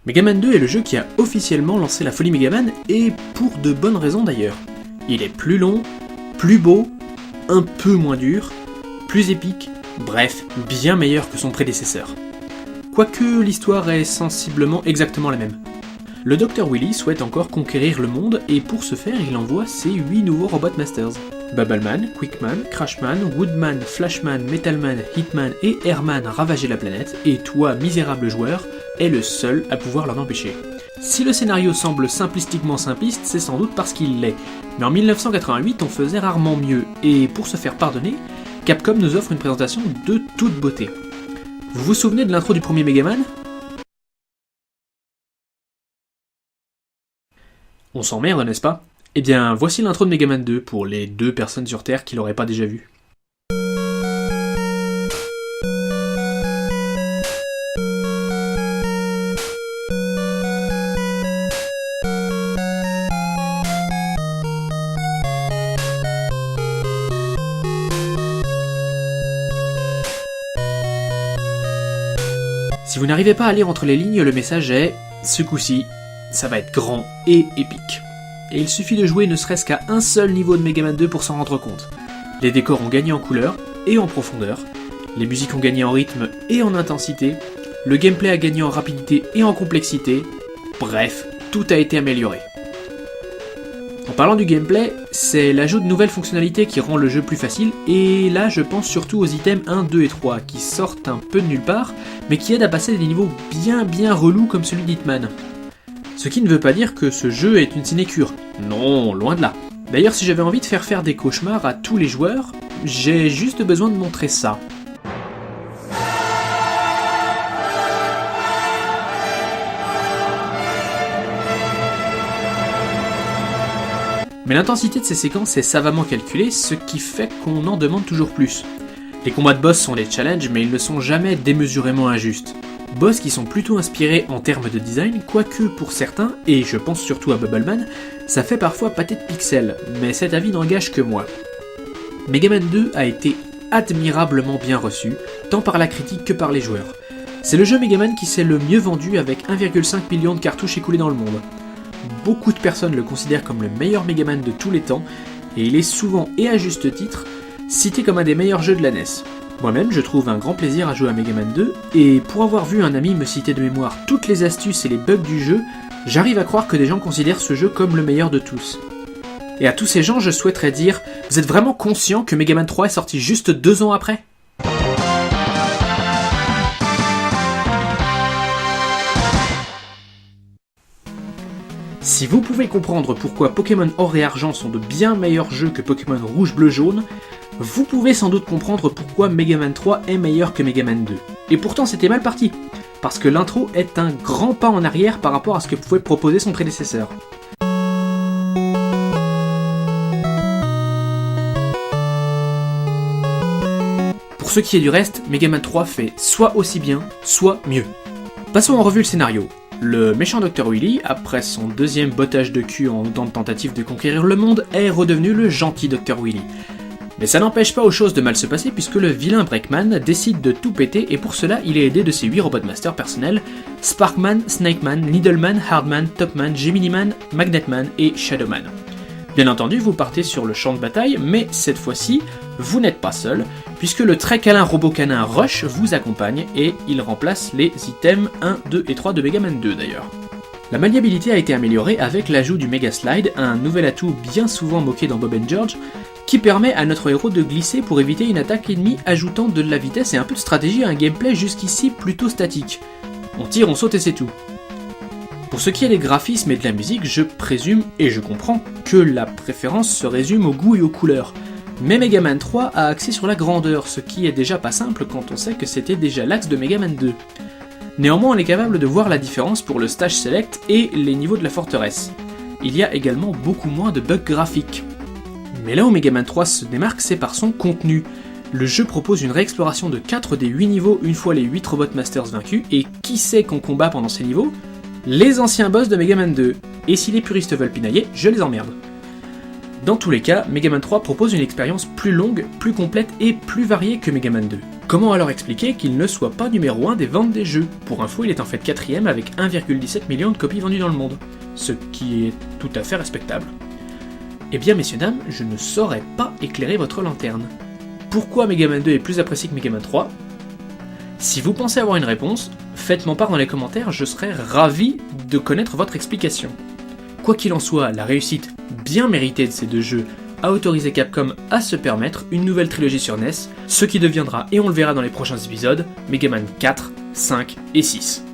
Mega Man 2 est le jeu qui a officiellement lancé la folie Mega Man, et pour de bonnes raisons d'ailleurs. Il est plus long, plus beau, un peu moins dur, plus épique, bref, bien meilleur que son prédécesseur. Quoique l'histoire est sensiblement exactement la même. Le Dr. Wily souhaite encore conquérir le monde, et pour ce faire il envoie ses 8 nouveaux Robot Masters. Bubbleman, Quickman, Crashman, Woodman, Flashman, Metalman, Hitman et Airman ravager la planète, et toi, misérable joueur, est le seul à pouvoir l'en empêcher. Si le scénario semble simplistiquement simpliste, c'est sans doute parce qu'il l'est. Mais en 1988, on faisait rarement mieux, et pour se faire pardonner, Capcom nous offre une présentation de toute beauté. Vous vous souvenez de l'intro du premier Mega Man ? On s'emmerde, n'est-ce pas ? Eh bien, voici l'intro de Mega Man 2 pour les 2 personnes sur Terre qui l'auraient pas déjà vu. Si vous n'arrivez pas à lire entre les lignes, le message est « Ce coup-ci, ça va être grand et épique ». Et il suffit de jouer ne serait-ce qu'à un seul niveau de Mega Man 2 pour s'en rendre compte. Les décors ont gagné en couleur et en profondeur, les musiques ont gagné en rythme et en intensité, le gameplay a gagné en rapidité et en complexité, bref, tout a été amélioré. En parlant du gameplay, c'est l'ajout de nouvelles fonctionnalités qui rend le jeu plus facile, et là je pense surtout aux items 1, 2 et 3, qui sortent un peu de nulle part, mais qui aident à passer des niveaux bien relous comme celui d'Hitman. Ce qui ne veut pas dire que ce jeu est une sinécure, non, loin de là. D'ailleurs, si j'avais envie de faire des cauchemars à tous les joueurs, j'ai juste besoin de montrer ça. Mais l'intensité de ces séquences est savamment calculée, ce qui fait qu'on en demande toujours plus. Les combats de boss sont des challenges, mais ils ne sont jamais démesurément injustes. Boss qui sont plutôt inspirés en termes de design, quoique pour certains, et je pense surtout à Bubbleman, ça fait parfois pâté de pixels, mais cet avis n'engage que moi. Mega Man 2 a été admirablement bien reçu, tant par la critique que par les joueurs. C'est le jeu Mega Man qui s'est le mieux vendu avec 1,5 million de cartouches écoulées dans le monde. Beaucoup de personnes le considèrent comme le meilleur Mega Man de tous les temps, et il est souvent, et à juste titre, cité comme un des meilleurs jeux de la NES. Moi-même, je trouve un grand plaisir à jouer à Mega Man 2, et pour avoir vu un ami me citer de mémoire toutes les astuces et les bugs du jeu, j'arrive à croire que des gens considèrent ce jeu comme le meilleur de tous. Et à tous ces gens, je souhaiterais dire, vous êtes vraiment conscients que Mega Man 3 est sorti juste 2 ans après ? Si vous pouvez comprendre pourquoi Pokémon Or et Argent sont de bien meilleurs jeux que Pokémon Rouge, Bleu, Jaune, vous pouvez sans doute comprendre pourquoi Mega Man 3 est meilleur que Mega Man 2. Et pourtant c'était mal parti, parce que l'intro est un grand pas en arrière par rapport à ce que pouvait proposer son prédécesseur. Pour ce qui est du reste, Mega Man 3 fait soit aussi bien, soit mieux. Passons en revue le scénario. Le méchant Dr. Wily, après son 2e bottage de cul en autant de tentatives de conquérir le monde, est redevenu le gentil Dr. Wily. Mais ça n'empêche pas aux choses de mal se passer puisque le vilain Breakman décide de tout péter et pour cela il est aidé de ses 8 Robot Masters personnels, Sparkman, Snakeman, Needleman, Hardman, Topman, Geminiman, Magnetman et Shadowman. Bien entendu, vous partez sur le champ de bataille, mais cette fois-ci, vous n'êtes pas seul, puisque le très câlin robot canin Rush vous accompagne et il remplace les items 1, 2 et 3 de Mega Man 2 d'ailleurs. La maniabilité a été améliorée avec l'ajout du Mega Slide, un nouvel atout bien souvent moqué dans Bob & George, qui permet à notre héros de glisser pour éviter une attaque ennemie, ajoutant de la vitesse et un peu de stratégie à un gameplay jusqu'ici plutôt statique. On tire, on saute et c'est tout. Pour ce qui est des graphismes et de la musique, je présume, et je comprends, que la préférence se résume au goût et aux couleurs. Mais Mega Man 3 a axé sur la grandeur, ce qui est déjà pas simple quand on sait que c'était déjà l'axe de Mega Man 2. Néanmoins, on est capable de voir la différence pour le Stage Select et les niveaux de la forteresse. Il y a également beaucoup moins de bugs graphiques. Mais là où Mega Man 3 se démarque, c'est par son contenu. Le jeu propose une réexploration de 4 des 8 niveaux une fois les 8 Robot Masters vaincus, et qui c'est qu'on combat pendant ces niveaux ? Les anciens boss de Mega Man 2, et si les puristes veulent pinailler, je les emmerde. Dans tous les cas, Mega Man 3 propose une expérience plus longue, plus complète et plus variée que Mega Man 2. Comment alors expliquer qu'il ne soit pas numéro 1 des ventes des jeux? Pour info, il est en fait 4ème avec 1,17 million de copies vendues dans le monde, ce qui est tout à fait respectable. Eh bien messieurs dames, je ne saurais pas éclairer votre lanterne. Pourquoi Mega Man 2 est plus apprécié que Mega Man 3? Si vous pensez avoir une réponse, faites-m'en part dans les commentaires, je serais ravi de connaître votre explication. Quoi qu'il en soit, la réussite bien méritée de ces deux jeux a autorisé Capcom à se permettre une nouvelle trilogie sur NES, ce qui deviendra, et on le verra dans les prochains épisodes, Mega Man 4, 5 et 6.